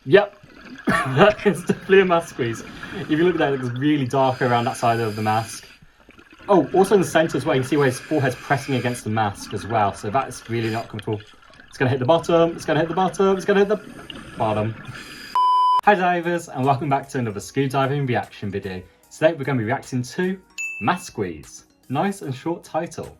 Yep, that is definitely a mask squeeze. If you look at that, it looks really dark around that side of the mask. Oh, also in the centre as well, you can see where his forehead's pressing against the mask as well, so that's really not comfortable. It's going to hit the bottom, it's going to hit the bottom, it's going to hit the bottom. Hi divers, and welcome back to another scuba diving reaction video. Today we're going to be reacting to Mask Squeeze. Nice and short title.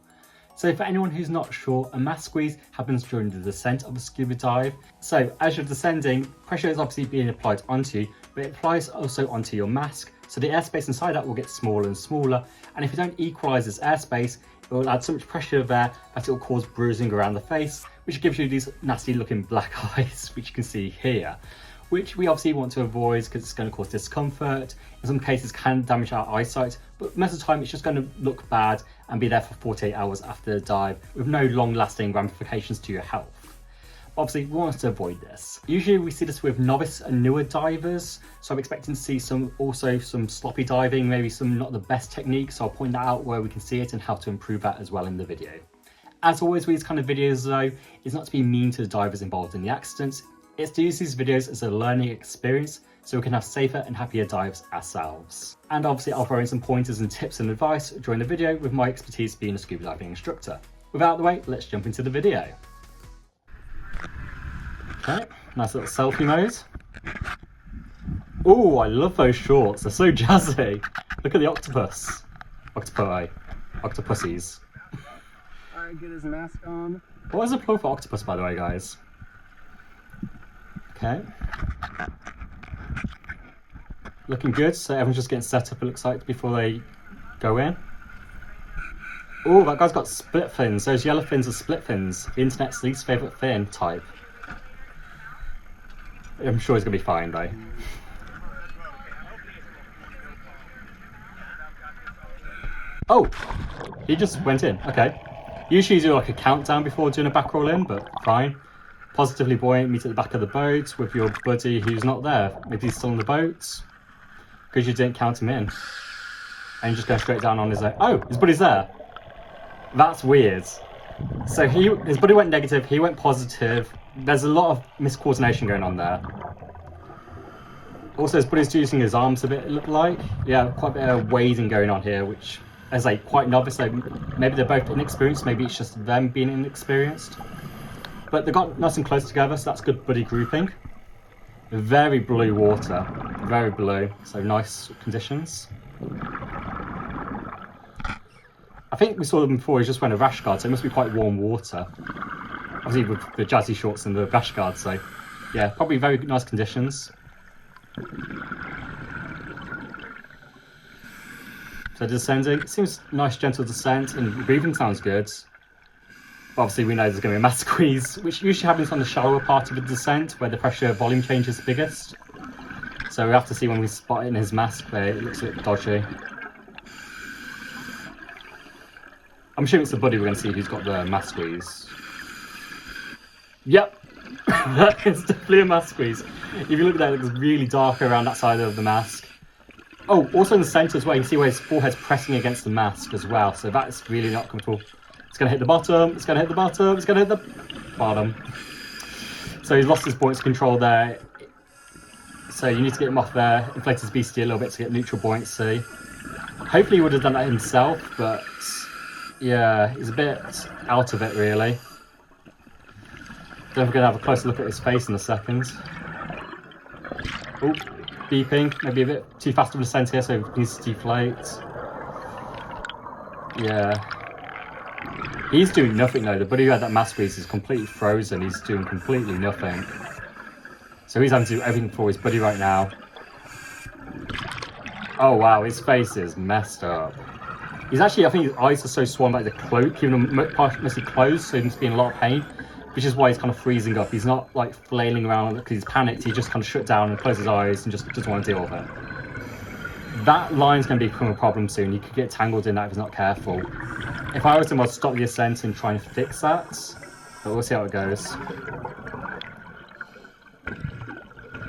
So for anyone who's not sure, a mask squeeze happens during the descent of a scuba dive. So as you're descending, pressure is obviously being applied onto you, but it applies also onto your mask. So the airspace inside that will get smaller and smaller. And if you don't equalize this airspace, it will add so much pressure there that it will cause bruising around the face, which gives you these nasty looking black eyes, which you can see here. Which we obviously want to avoid because it's going to cause discomfort. In some cases can damage our eyesight, but most of the time it's just going to look bad and be there for 48 hours after the dive with no long lasting ramifications to your health. Obviously we want to avoid this. Usually we see this with novice and newer divers, so I'm expecting to see some sloppy diving, maybe some not the best techniques, so I'll point that out where we can see it and how to improve that as well in the video. As always with these kind of videos though, it's not to be mean to the divers involved in the accidents. It's to use these videos as a learning experience so we can have safer and happier dives ourselves. And obviously I'll throw in some pointers and tips and advice during the video with my expertise being a scuba diving instructor. Without the way, let's jump into the video. Okay, nice little selfie mode. Oh, I love those shorts, they're so jazzy. Look at the octopus. Octopi. Octopussies. Alright, get his mask on. What is the plural for octopus, by the way, guys? Okay. Looking good, so everyone's just getting set up, it looks like, before they go in. Oh, that guy's got split fins. Those yellow fins are split fins. The internet's least favourite fin type. I'm sure he's going to be fine, though. Oh! He just went in. Okay. Usually you do like a countdown before doing a back roll in, but fine. Positively buoyant, meet at the back of the boat with your buddy who's not there. Maybe he's still in the boat because you didn't count him in. And just go straight down on his own. Oh, his buddy's there. That's weird. So his buddy went negative, he went positive. There's a lot of miscoordination going on there. Also, his buddy's using his arms a bit, it looked like. Yeah, quite a bit of wading going on here, which is like quite novice. So maybe they're both inexperienced, maybe it's just them being inexperienced. But they got nice and close together, so that's good buddy grouping. Very blue water, very blue, so nice conditions. I think we saw them before, he's just wearing a rash guard, so it must be quite warm water. Obviously with the jazzy shorts and the rash guard, so yeah, probably very nice conditions. So descending, seems nice gentle descent and breathing sounds good. Obviously we know there's going to be a mask squeeze, which usually happens on the shallower part of the descent where the pressure volume change is biggest. So we have to see when we spot it in his mask where it looks a bit dodgy. I'm assuming it's the buddy we're going to see who's got the mask squeeze. Yep, that is definitely a mask squeeze. If you look at that, it looks really dark around that side of the mask. Oh, also in the centre as well, you can see where his forehead's pressing against the mask as well, so that's really not comfortable. It's going to hit the bottom, it's going to hit the bottom, it's going to hit the bottom. So he's lost his buoyancy control there. So you need to get him off there, inflate his beastie a little bit to get neutral buoyancy. Hopefully he would have done that himself, but yeah, he's a bit out of it really. Then we're going to have a closer look at his face in a second. Oh, beeping, maybe a bit too fast of a descent here, so he needs to deflate. Yeah. He's doing nothing though. The buddy who had that mask squeeze is completely frozen. He's doing completely nothing. So he's having to do everything for his buddy right now. Oh wow, his face is messed up. He's actually, I think his eyes are so swollen like the cloak, keeping them mostly closed, so he must be in a lot of pain. Which is why he's kind of freezing up. He's not like flailing around because he's panicked. He just kind of shut down and closed his eyes and just doesn't want to deal with it. That line's going to become a problem soon. You could get tangled in that if he's not careful. If I was him, I'd stop the ascent and try and fix that. But we'll see how it goes.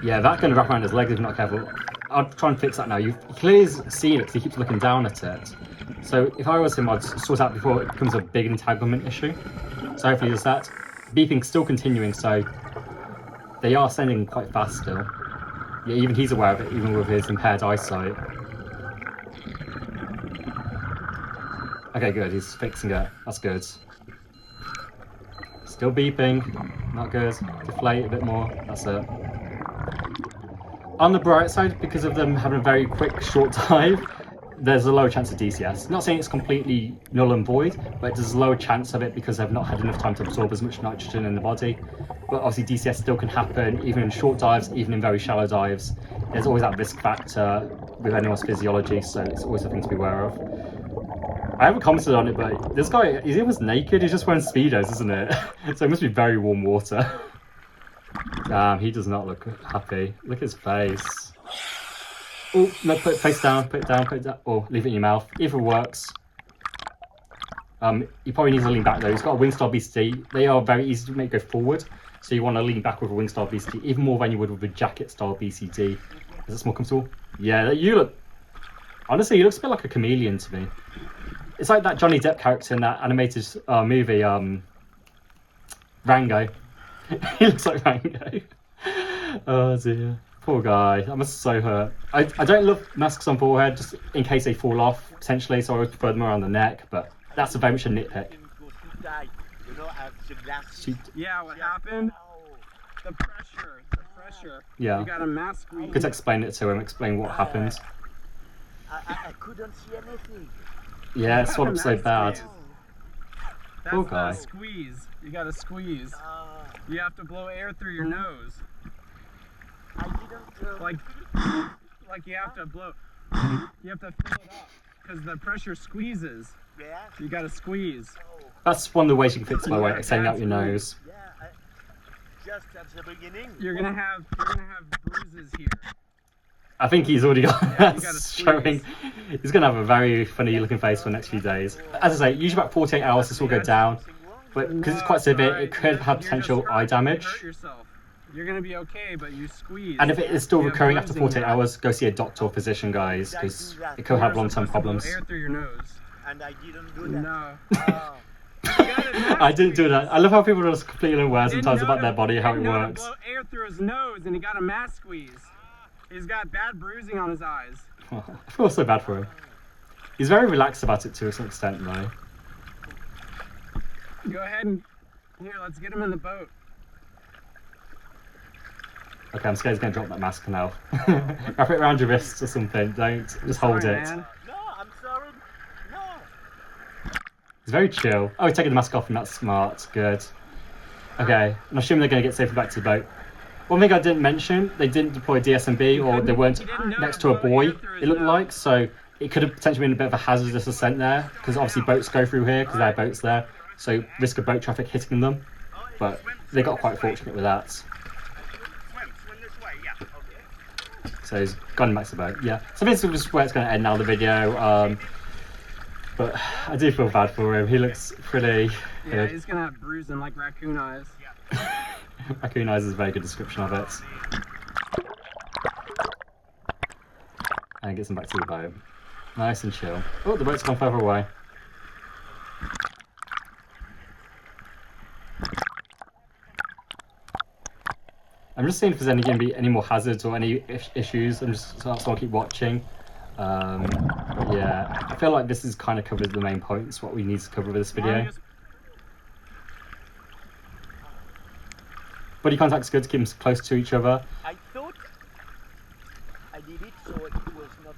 Yeah, that's going to wrap around his leg if you're not careful. I'll try and fix that now. You've clearly seen it because he keeps looking down at it. So if I was him, I'd sort out before it becomes a big entanglement issue. So hopefully there's that. Beeping's still continuing, so They are sending quite fast still. Yeah, even he's aware of it, even with his impaired eyesight. Okay, good. He's fixing it. That's good. Still beeping. Not good. Deflate a bit more. That's it. On the bright side, because of them having a very quick, short dive, there's a lower chance of DCS. Not saying it's completely null and void, but there's a lower chance of it because they've not had enough time to absorb as much nitrogen in the body. But obviously DCS still can happen, even in short dives, even in very shallow dives. There's always that risk factor with anyone's physiology, so it's always a thing to be aware of. I haven't commented on it, but this guy, he was naked, he's just wearing Speedos, isn't it? So it must be very warm water. Damn, he does not look happy. Look at his face. Oh, no, put it face down, put it down, put it down. Or leave it in your mouth. Either works. You probably need to lean back though. He's got a Wingstar BCD. They are very easy to make go forward. So you want to lean back with a Wingstar BCD, even more than you would with a jacket style BCD. Is it more comfortable? Yeah, you look... Honestly, he looks a bit like a chameleon to me. It's like that Johnny Depp character in that animated movie, Rango. He looks like Rango. Oh dear. Poor guy. I must so hurt. I don't love masks on forehead just in case they fall off, potentially, so I would prefer them around the neck, but that's very much a nitpick. Yeah, what happened? The pressure. Yeah. You got a mask squeeze. Could explain it to him, explain what happened. I couldn't see anything. Yeah, it's swallowed so bad. That's Poor guy. the squeeze. You got to squeeze. You have to blow air through your nose. I didn't. Like you have to blow. You have to fill it up because the pressure squeezes. Yeah. You got to squeeze. That's one of the ways you can fix it, by the way, extending out your nose. Yeah. Just at the beginning. You're gonna have bruises here. I think he's already got Yeah, you gotta showing. He's going to have a very funny looking face for the next few days. As I say, usually about 48 hours this will go down, but because it's quite severe, it could have potential eye damage. You're gonna be okay, but you squeeze. And if it is still You have recurring after bruising 48 there. hours, go see a doctor or physician, guys, because it could have long-term problems. Air through your nose. And I didn't do that. Oh. I didn't do that. I love how people are just completely unaware sometimes Didn't know about their body, how it didn't know to works. blow air through his nose, and he got a mask squeeze. He's got bad bruising on his eyes. I feel so bad for him. He's very relaxed about it to some extent, though. Go ahead and here, let's get him in the boat. Okay, I'm scared he's going to drop that mask now. Wrap it around your wrists or something. Don't just hold Sorry, it. man. No, I'm sorry. No. He's very chill. Oh, he's taking the mask off, and that's smart. Good. Okay, I'm assuming they're going to get safely back to the boat. One thing I didn't mention, they didn't deploy DSMB, or they weren't next to a buoy, it looked like, so it could have potentially been a bit of a hazardous ascent there, because obviously boats go through here, because there are boats there, so risk of boat traffic hitting them, but they got quite fortunate with that. Swim this way. Yeah. Okay. So he's gone back to the boat, yeah. So this is where it's going to end now, the video, but I do feel bad for him, he looks pretty Yeah, good. he's gonna have bruising like raccoon eyes. Raccoon eyes is a very good description of it. And gets him back to the boat. Nice and chill. Oh, the boat's gone further away. I'm just seeing if there's going to be any more hazards or any issues. I'm just so I'll keep watching. Yeah, I feel like this has kind of covered the main points, what we need to cover with this video. Body contact's good to keep them close to each other. I thought I did it so it was not.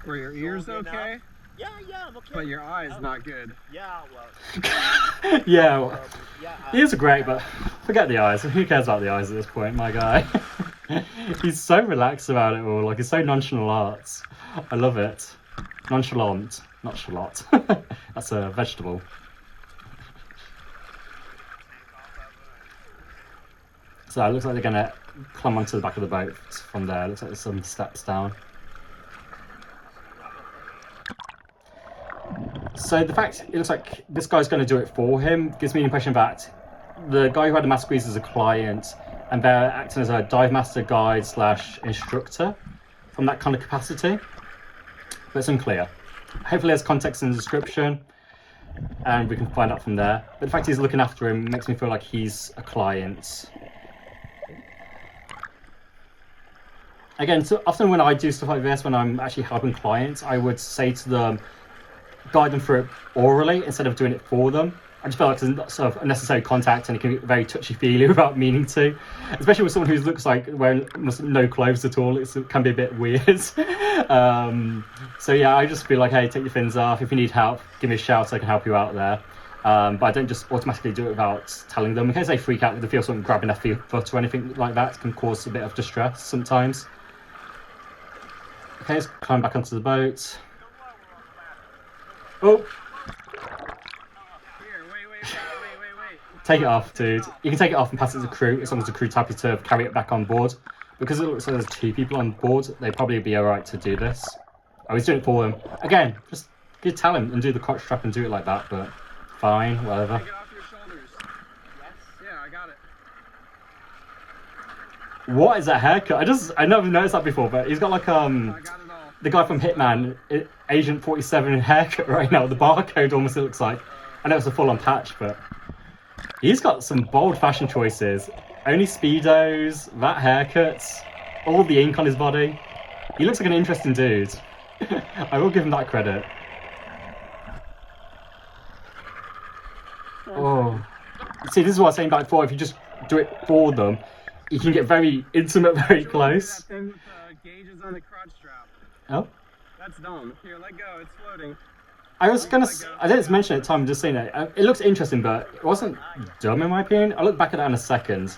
Were your ears strong enough. okay? Yeah, I'm okay. But your eyes not good. Yeah, well. Yeah, well, Yeah. ears are great, but forget the eyes. Who cares about the eyes at this point, my guy? He's so relaxed about it all, like he's so nonchalant. I love it. Nonchalant, not shallot. That's a vegetable. So it looks like they're gonna climb onto the back of the boat from there. Looks like there's some steps down. So the fact it looks like this guy's going to do it for him gives me the impression that the guy who had the mask squeeze is a client, and they're acting as a dive master, guide / instructor from that kind of capacity. But it's unclear. Hopefully there's context in the description, and we can find out from there. But the fact he's looking after him makes me feel like he's a client. Again, so often when I do stuff like this, when I'm actually helping clients, I would say to them, guide them through it orally instead of doing it for them. I just feel like it's sort of unnecessary contact and it can be very touchy-feely without meaning to. Especially with someone who looks like wearing almost no clothes at all, it can be a bit weird. So yeah, I just feel like, hey, take your fins off. If you need help, give me a shout so I can help you out there. But I don't just automatically do it without telling them. In case they freak out if they feel something grabbing their foot or anything like that, can cause a bit of distress sometimes. Okay, let's climb back onto the boat. Oh! Here, wait. Take it off, dude. You can take it off and pass it to the crew as long as the crew's happy to carry it back on board. Because it looks like there's 2 people on board, they'd probably be alright to do this. I was doing it for them. Again, just tell him and do the crotch strap and do it like that, but fine, whatever. Take it off your shoulders. Yes. Yeah, I got it. What is that haircut? I never noticed that before, but he's got like I got it all. the guy from Hitman, Agent 47 haircut right now. The barcode almost looks like. I know it's a full-on patch, but he's got some bold fashion choices. Only Speedos, that haircut, all the ink on his body. He looks like an interesting dude. I will give him that credit. Oh. See, this is what I was saying back before. If you just do it for them, you can get very intimate, very close. That thing with the gauges on the crotch strap. Oh? That's dumb. Here, let go. It's floating. I was gonna. I didn't mention it at the time. I'm just saying it. It looks interesting, but it wasn't dumb in my opinion. I'll look back at that in a second.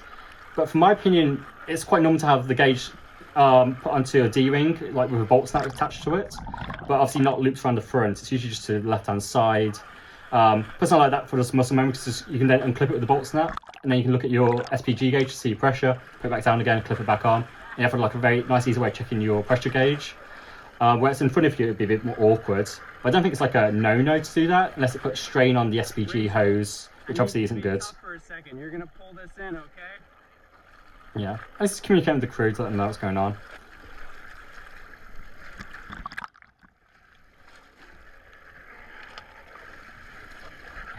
But from my opinion, it's quite normal to have the gauge put onto a D-ring, like with a bolt snap attached to it. But obviously not looped around the front. It's usually just to the left-hand side. Put something like that for just muscle memory, because you can then unclip it with the bolt snap, and then you can look at your SPG gauge to see your pressure. Put it back down again, clip it back on. And you have like a very nice, easy way of checking your pressure gauge. Where it's in front of you, it'd be a bit more awkward. But I don't think it's like a no-no to do that, unless it puts strain on the SPG hose, which obviously isn't good. Stop for a second. You're gonna pull this in, okay? Yeah, let's just communicate with the crew to let them know what's going on.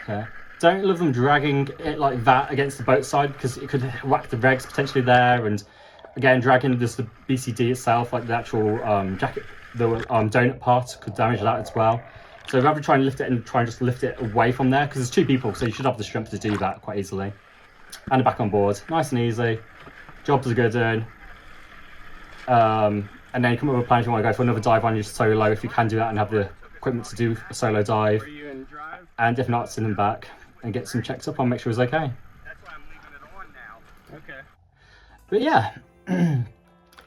Okay. Don't love them dragging it like that against the boat side, because it could whack the regs potentially there, and again, dragging just the BCD itself, like the actual jacket, the donut part, could damage that as well. So rather try and lift it and try and just lift it away from there, because there's 2 people, so you should have the strength to do that quite easily. And back on board, nice and easy. Jobs are good in. And then you come up with a plan if you want to go for another dive on your solo, if you can do that and have the equipment to do a solo dive. Are you in drive? And if not, send him back and get some checks up on, make sure he's okay. That's why I'm leaving it on now. Okay. But yeah,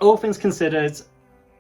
all things considered,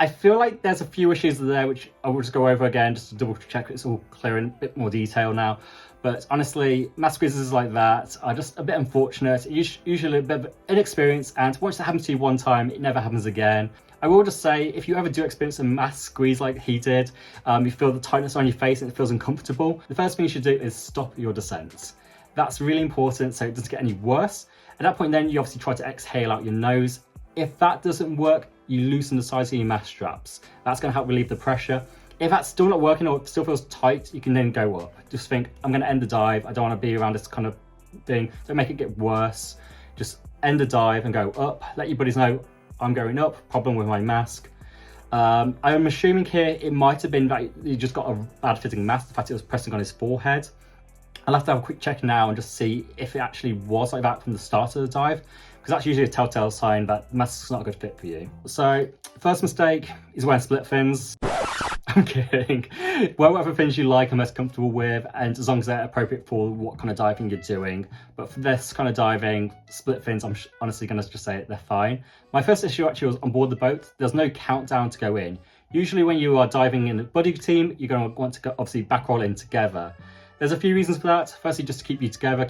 I feel like there's a few issues there which I will just go over again just to double check it's all clear in a bit more detail now. But honestly, mass squeezes like that are just a bit unfortunate, usually a bit of inexperience, and once it happens to you one time, it never happens again. I will just say, if you ever do experience a mass squeeze like he did, you feel the tightness on your face and it feels uncomfortable, the first thing you should do is stop your descent. That's really important so it doesn't get any worse. At that point then, you obviously try to exhale out your nose. If that doesn't work, you loosen the size of your mask straps. That's going to help relieve the pressure. If that's still not working or it still feels tight, you can then go up. Just think, I'm going to end the dive. I don't want to be around this kind of thing. Don't make it get worse. Just end the dive and go up. Let your buddies know I'm going up. Problem with my mask. I'm assuming here it might have been that you just got a bad fitting mask. The fact it was pressing on his forehead. I'll have to have a quick check now and just see if it actually was like that from the start of the dive, because that's usually a telltale sign that the mask's not a good fit for you. So, first mistake is wearing split fins. I'm kidding. Wear whatever fins you like and most comfortable with, and as long as they're appropriate for what kind of diving you're doing. But for this kind of diving, split fins, I'm honestly going to just say it, they're fine. My first issue actually was on board the boat. There's no countdown to go in. Usually when you are diving in a buddy team, you're going to want to go, obviously back roll in together. There's a few reasons for that. Firstly, just to keep you together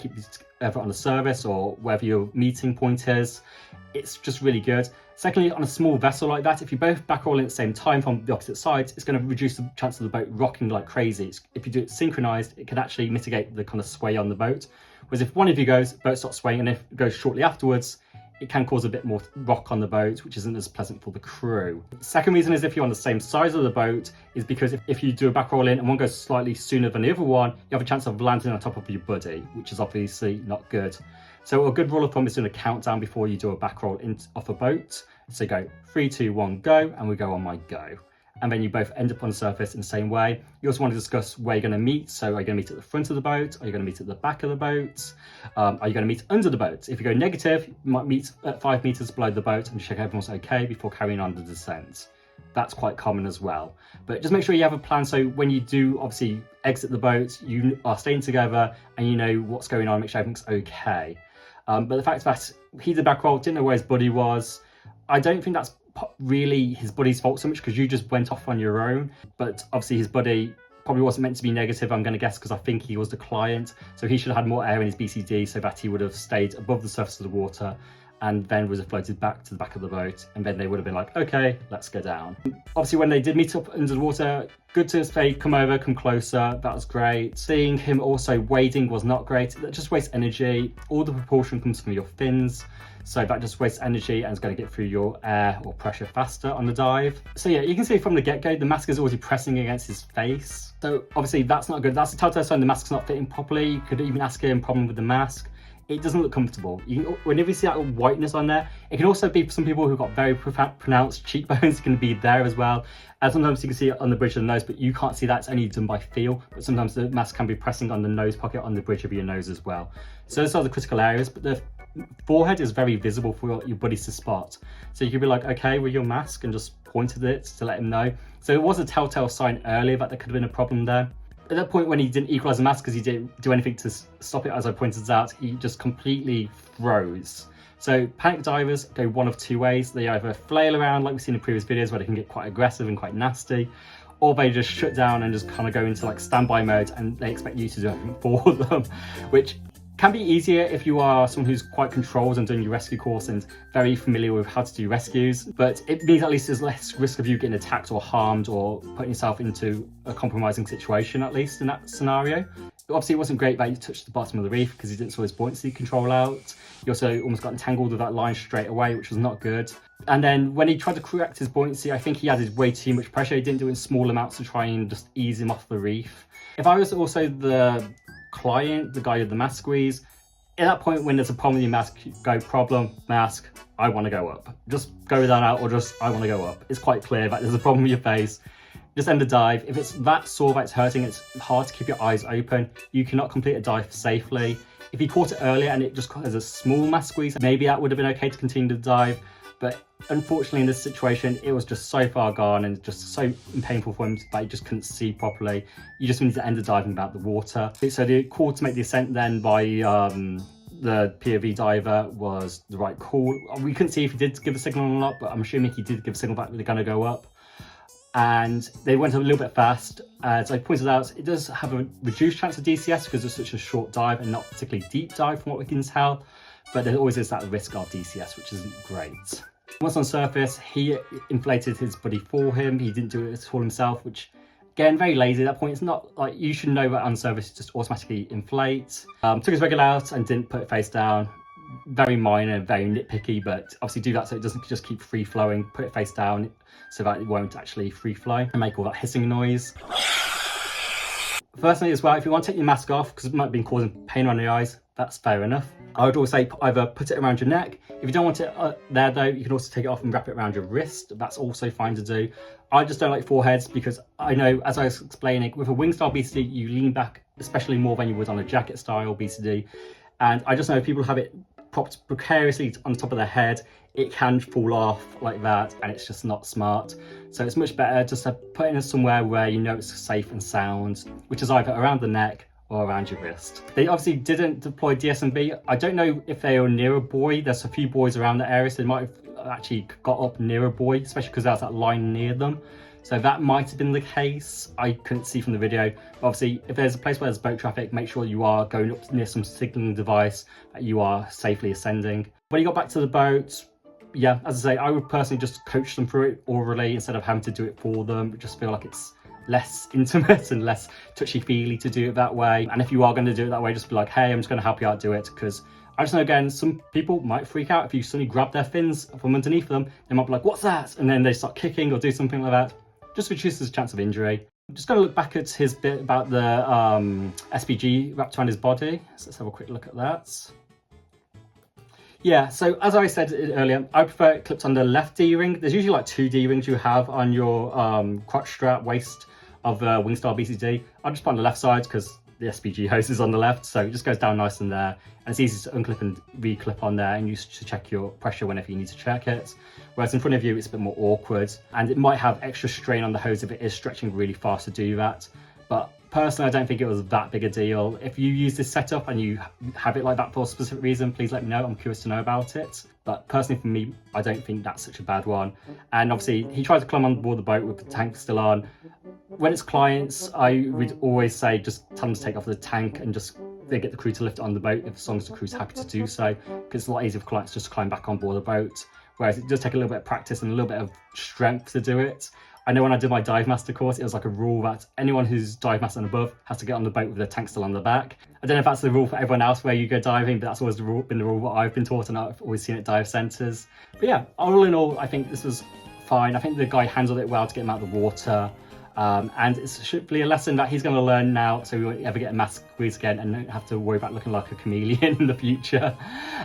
on the service or wherever your meeting point is. It's just really good. Secondly, on a small vessel like that, if you both back roll in at the same time from the opposite sides, it's going to reduce the chance of the boat rocking like crazy. If you do it synchronized, it can actually mitigate the kind of sway on the boat. Whereas if one of you goes, the boat stops swaying, and if it goes shortly afterwards, it can cause a bit more rock on the boat, which isn't as pleasant for the crew. The second reason is if you're on the same size of the boat, is because if you do a back roll in and one goes slightly sooner than the other one, you have a chance of landing on top of your buddy, which is obviously not good. So a good rule of thumb is doing a countdown before you do a back roll off a boat. So go 3, 2, 1, go, and we go on my go. And then you both end up on the surface in the same way. You also want to discuss where you're going to meet. So are you going to meet at the front of the boat? Are you going to meet at the back of the boat? Are you going to meet under the boat? If you go negative, you might meet at 5 meters below the boat and check everyone's okay before carrying on the descent. That's quite common as well. But just make sure you have a plan, so when you do obviously exit the boat, you are staying together and you know what's going on, make sure everything's okay. But the fact that he did back roll, didn't know where his buddy was, I don't think that's really his buddy's fault so much, because you just went off on your own. But obviously his buddy probably wasn't meant to be negative, I'm going to guess, because I think he was the client. So he should have had more air in his BCD so that he would have stayed above the surface of the water and then was floated back to the back of the boat, and then they would have been like, okay, let's go down. Obviously when they did meet up under the water, good to say, come over, come closer, that was great. Seeing him also wading was not great. That just wastes energy. All the propulsion comes from your fins, so that just wastes energy and it's going to get through your air or pressure faster on the dive. So yeah, you can see from the get-go, the mask is already pressing against his face. So obviously that's not good. That's a telltale sign the mask's not fitting properly. You could even ask him problem with the mask. It doesn't look comfortable. Whenever you see that whiteness on there, it can also be some people who've got very pronounced cheekbones can be there as well. And sometimes you can see it on the bridge of the nose, but you can't see that. It's only done by feel. But sometimes the mask can be pressing on the nose pocket on the bridge of your nose as well. So those are the critical areas, but the forehead is very visible for your buddies to spot. So you could be like, okay, with your mask, and just point at it to let him know. So it was a telltale sign earlier that there could have been a problem there. At that point when he didn't equalize the mask because he didn't do anything to stop it, as I pointed out, he just completely froze. So panic divers go one of two ways. They either flail around like we've seen in previous videos where they can get quite aggressive and quite nasty, or they just shut down and just kind of go into like standby mode and they expect you to do everything for them, which can be easier if you are someone who's quite controlled and doing your rescue course and very familiar with how to do rescues. But it means at least there's less risk of you getting attacked or harmed or putting yourself into a compromising situation, at least in that scenario. Obviously it wasn't great that you touched the bottom of the reef because he didn't sort his buoyancy control out. He also almost got entangled with that line straight away, which was not good. And then when he tried to correct his buoyancy, I think he added way too much pressure. He didn't do it in small amounts to try and just ease him off the reef. If I was also the client, the guy with the mask squeeze, at that point when there's a problem with your mask, go problem, mask, I want to go up. Just go that out, or just I want to go up. It's quite clear that there's a problem with your face. Just end the dive. If it's that sore that it's hurting, it's hard to keep your eyes open. You cannot complete a dive safely. If you caught it earlier and it just has a small mask squeeze, maybe that would have been okay to continue the dive. But unfortunately in this situation, it was just so far gone and just so painful for him that he just couldn't see properly. You just need to end the diving without the water. So the call to make the ascent then by the POV diver was the right call. We couldn't see if he did give a signal or not, but I'm assuming he did give a signal back that they're gonna go up. And they went a little bit fast. As I pointed out, it does have a reduced chance of DCS because it's such a short dive and not particularly deep dive from what we can tell. But there always is that risk of DCS, which isn't great. Once on surface, he inflated his buddy for him. He didn't do it all himself, which again, very lazy at that point. It's not like you should know that on surface it just automatically inflates. Took his regular out and didn't put it face down. Very minor, very nitpicky, but obviously do that so it doesn't just keep free flowing. Put it face down so that it won't actually free flow and make all that hissing noise. Firstly as well, if you want to take your mask off because it might have been causing pain around the eyes, that's fair enough. I would always say either put it around your neck. If you don't want it there though, you can also take it off and wrap it around your wrist. That's also fine to do. I just don't like foreheads because I know, as I was explaining, with a wing style BCD, you lean back especially more than you would on a jacket style BCD. And I just know if people have it propped precariously on top of their head, it can fall off like that and it's just not smart. So it's much better just to put it in somewhere where you know it's safe and sound, which is either around the neck or around your wrist. They obviously didn't deploy DSMV. I don't know if they were near a buoy. There's a few buoys around the area, so they might have actually got up near a buoy, especially because there's that line near them. So that might have been the case. I couldn't see from the video. But obviously, if there's a place where there's boat traffic, make sure you are going up near some signaling device that you are safely ascending. When you got back to the boat, yeah, as I say, I would personally just coach them through it orally instead of having to do it for them. Just feel like it's less intimate and less touchy-feely to do it that way. And if you are going to do it that way, just be like, hey, I'm just going to help you out do it, because I just know, again, some people might freak out if you suddenly grab their fins from underneath them. They might be like, what's that? And then they start kicking or do something like that. Just reduces the chance of injury. I'm just going to look back at his bit about the SPG wrapped around his body. So let's have a quick look at that. Yeah, so as I said earlier, I prefer it clipped on the left D-ring. There's usually like 2 D-rings you have on your crotch strap waist of the Wingstar BCD. I just put on the left side because the SPG hose is on the left, so it just goes down nice in there. And it's easy to unclip and re-clip on there and use to check your pressure whenever you need to check it. Whereas in front of you, it's a bit more awkward and it might have extra strain on the hose if it is stretching really fast to do that. But personally, I don't think it was that big a deal. If you use this setup and you have it like that for a specific reason, please let me know. I'm curious to know about it. But personally for me, I don't think that's such a bad one. And obviously, he tried to climb on board the boat with the tank still on. When it's clients, I would always say just tell them to take off the tank and just they get the crew to lift it on the boat if as long as the crew's happy to do so. Because it's a lot easier for clients just to climb back on board the boat. Whereas it does take a little bit of practice and a little bit of strength to do it. I know when I did my dive master course, it was like a rule that anyone who's dive master and above has to get on the boat with their tank still on the back. I don't know if that's the rule for everyone else where you go diving, but that's always been the rule that I've been taught and I've always seen at dive centres. But yeah, all in all, I think this was fine. I think the guy handled it well to get him out of the water. And it should be a lesson that he's going to learn now so we won't ever get a mask squeeze again and don't have to worry about looking like a chameleon in the future.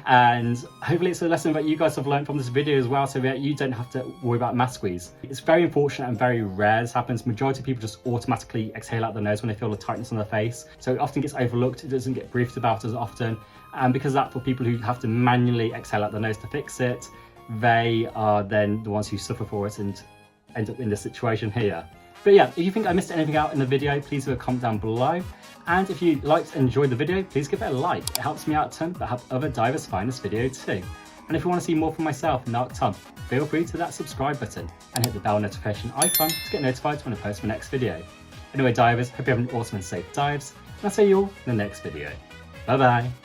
And hopefully it's a lesson that you guys have learned from this video as well, so that you don't have to worry about mask squeeze. It's very unfortunate and very rare this happens. Majority of people just automatically exhale out the nose when they feel the tightness on their face, so it often gets overlooked. It doesn't get briefed about as often, and because of that, for people who have to manually exhale out the nose to fix it, they are then the ones who suffer for it and end up in this situation here. But yeah, if you think I missed anything out in the video, please leave a comment down below. And if you liked and enjoyed the video, please give it a like. It helps me out a ton, but help other divers find this video too. And if you want to see more from myself, Narked Tom, feel free to that subscribe button and hit the bell notification icon to get notified when I post my next video. Anyway, divers, hope you have an awesome and safe dives, and I'll see you all in the next video. Bye bye.